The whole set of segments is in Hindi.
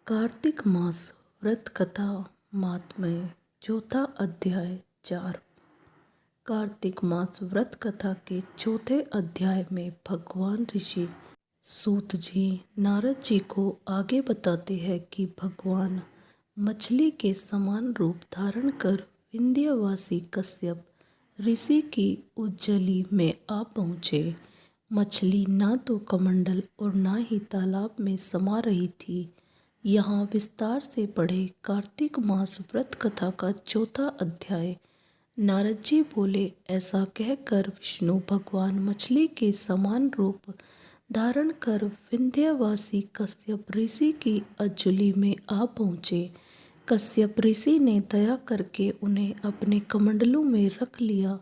कार्तिक मास व्रत कथा महात्म्य चौथा अध्याय 4। कार्तिक मास व्रत कथा के चौथे अध्याय में भगवान ऋषि सूत जी नारद जी को आगे बताते हैं कि भगवान मछली के समान रूप धारण कर विंध्यवासी कश्यप ऋषि की उज्जली में आ पहुँचे। मछली ना तो कमंडल और ना ही तालाब में समा रही थी। यहाँ विस्तार से पढ़े कार्तिक मास व्रत कथा का चौथा अध्याय। नारद जी बोले, ऐसा कहकर विष्णु भगवान मछली के समान रूप धारण कर विंध्यवासी कश्यप ऋषि की अज्जुली में आ पहुँचे। कश्यप ऋषि ने दया करके उन्हें अपने कमंडलों में रख लिया।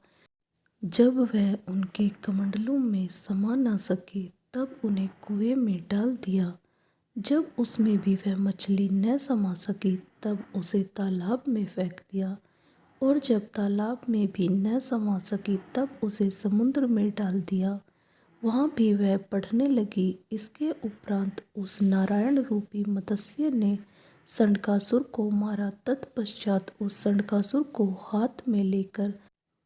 जब वह उनके कमंडलों में समा न सके तब उन्हें कुएं में डाल दिया। जब उसमें भी वह मछली न समा सकी तब उसे तालाब में फेंक दिया, और जब तालाब में भी न समा सकी तब उसे समुद्र में डाल दिया। वहाँ भी वह बढ़ने लगी। इसके उपरांत उस नारायण रूपी मत्स्य ने शंडकासुर को मारा। तत्पश्चात उस शंडकासुर को हाथ में लेकर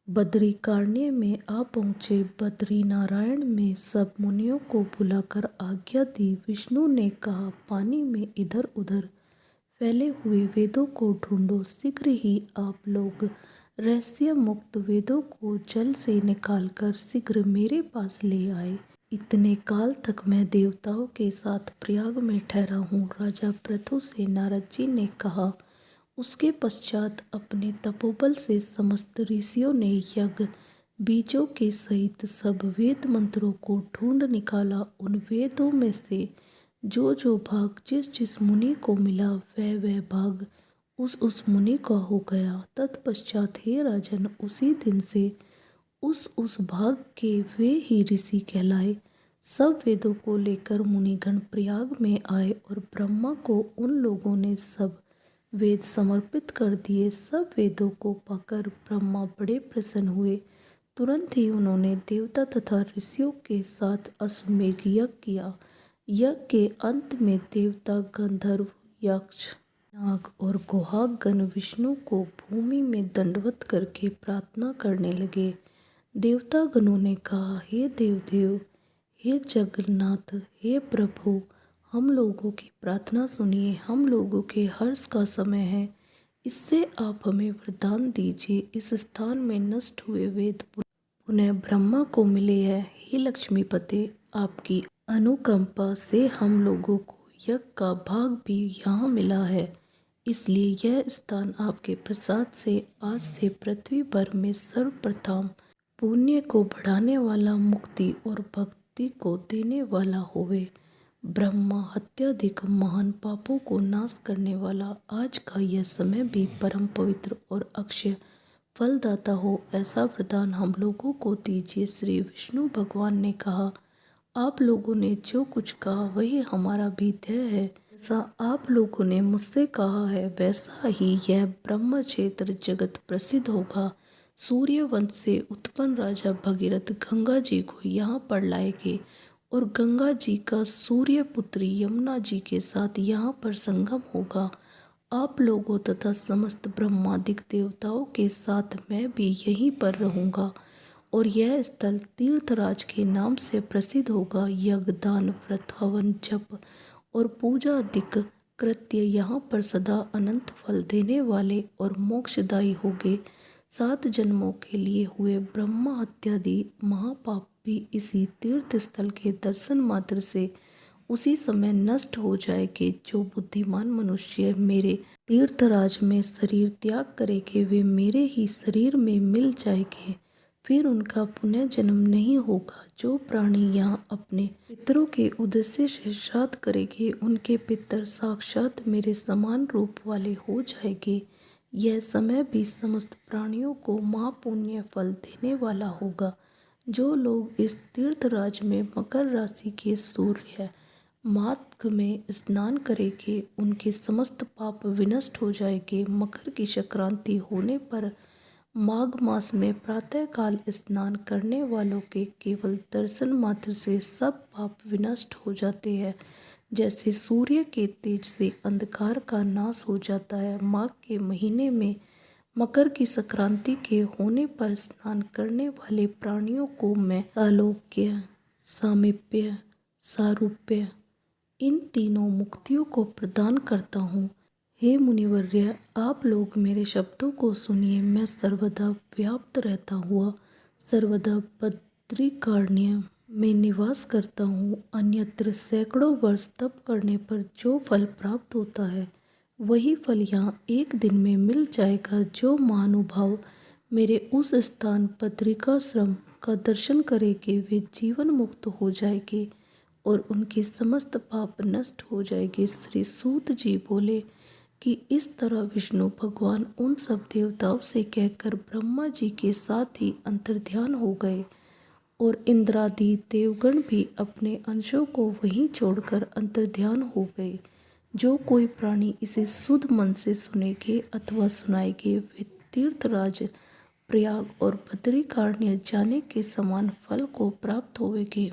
बद्रिकारण्य में आ पहुँचे। बद्री नारायण में सब मुनियों को बुलाकर आज्ञा दी। विष्णु ने कहा, पानी में इधर उधर फैले हुए वेदों को ढूंढो। शीघ्र ही आप लोग रहस्य मुक्त वेदों को जल से निकालकर शीघ्र मेरे पास ले आए। इतने काल तक मैं देवताओं के साथ प्रयाग में ठहरा हूँ। राजा पृथु से नारद जी ने कहा। उसके पश्चात अपने तपोबल से समस्त ऋषियों ने यज्ञ बीजों के सहित सब वेद मंत्रों को ढूंढ निकाला। उन वेदों में से जो जो भाग जिस जिस मुनि को मिला वह भाग उस मुनि का हो गया। तत्पश्चात हे राजन, उसी दिन से उस भाग के वे ही ऋषि कहलाए। सब वेदों को लेकर मुनिगण प्रयाग में आए और ब्रह्मा को उन लोगों ने सब वेद समर्पित कर दिए। सब वेदों को पाकर ब्रह्मा बड़े प्रसन्न हुए। तुरंत ही उन्होंने देवता तथा ऋषियों के साथ अश्वमेध यज्ञ किया। यज्ञ के अंत में देवता, गंधर्व, यक्ष, नाग और गुहाग गण विष्णु को भूमि में दंडवत करके प्रार्थना करने लगे। देवता गणों ने कहा, हे देवदेव, हे जगन्नाथ, हे प्रभु, हम लोगों की प्रार्थना सुनिए। हम लोगों के हर्ष का समय है, इससे आप हमें वरदान दीजिए। इस स्थान में नष्ट हुए वेद पुनः ब्रह्मा को मिले हैं। हे लक्ष्मीपते, आपकी अनुकंपा से हम लोगों को यज्ञ का भाग भी यहाँ मिला है, इसलिए यह स्थान आपके प्रसाद से आज से पृथ्वी भर में सर्वप्रथम पुण्य को बढ़ाने वाला, मुक्ति और भक्ति को देने वाला होवे। ब्रह्मा हत्याधिक महान पापों को नाश करने वाला आज का यह समय भी परम पवित्र और अक्षय फलदाता हो, ऐसा वरदान हम लोगों को दीजिए। श्री विष्णु भगवान ने कहा, आप लोगों ने जो कुछ कहा वही हमारा भी ध्येय है। जैसा आप लोगों ने मुझसे कहा है वैसा ही यह ब्रह्म क्षेत्र जगत प्रसिद्ध होगा। सूर्य वंश से उत्पन्न राजा भगीरथ गंगा जी को यहाँ पर लाएंगे और गंगा जी का सूर्य पुत्री यमुना जी के साथ यहाँ पर संगम होगा। आप लोगों तथा समस्त ब्रह्मादिक देवताओं के साथ मैं भी यहीं पर रहूँगा और यह स्थल तीर्थराज के नाम से प्रसिद्ध होगा। यज्ञ, दान, व्रत, हवन, जप और पूजा आदि कृत्य यहाँ पर सदा अनंत फल देने वाले और मोक्षदायी होंगे। 7 जन्मों के लिए हुए ब्रह्मा हत्यादि महापाप भी इसी तीर्थ स्थल के दर्शन मात्र से उसी समय नष्ट हो जाएंगे। जो बुद्धिमान मनुष्य मेरे तीर्थराज में शरीर त्याग करेंगे वे मेरे ही शरीर में मिल जाएंगे, फिर उनका पुनः जन्म नहीं होगा। जो प्राणी यहाँ अपने पितरों के उद्देश्य से श्राद्ध करेंगे उनके पितर साक्षात मेरे समान रूप वाले हो जाएंगे। यह समय भी समस्त प्राणियों को महापुण्य फल देने वाला होगा। जो लोग इस तीर्थराज में मकर राशि के सूर्य माघ में स्नान करेंगे उनके समस्त पाप विनष्ट हो जाएंगे। मकर की संक्रांति होने पर माघ मास में प्रातःकाल स्नान करने वालों के केवल दर्शन मात्र से सब पाप विनष्ट हो जाते हैं। जैसे सूर्य के तेज से अंधकार का नाश हो जाता है। माघ के महीने में मकर की संक्रांति के होने पर स्नान करने वाले प्राणियों को मैं सालोक्य, सामीप्य, सारूप्य इन तीनों मुक्तियों को प्रदान करता हूँ। हे मुनिवर्य, आप लोग मेरे शब्दों को सुनिए। मैं सर्वदा व्याप्त रहता हुआ सर्वदा बद्रिकारण्य में निवास करता हूँ। अन्यत्र सैकड़ों वर्ष तप करने पर जो फल प्राप्त होता है वही फल यहाँ एक दिन में मिल जाएगा। जो महानुभाव मेरे उस स्थान बद्रिकाश्रम का दर्शन करेंगे वे जीवन मुक्त हो जाएंगे और उनके समस्त पाप नष्ट हो जाएंगे। श्री सूत जी बोले कि इस तरह विष्णु भगवान उन सब देवताओं से कहकर ब्रह्मा जी के साथ ही अंतर्ध्यान हो गए और इंद्रादि देवगण भी अपने अंशों को वहीं छोड़कर अंतर्ध्यान हो गए। जो कोई प्राणी इसे शुद्ध मन से सुनेंगे अथवा सुनाएंगे वे तीर्थराज प्रयाग और बद्रिकारण्य जाने के समान फल को प्राप्त होवेंगे।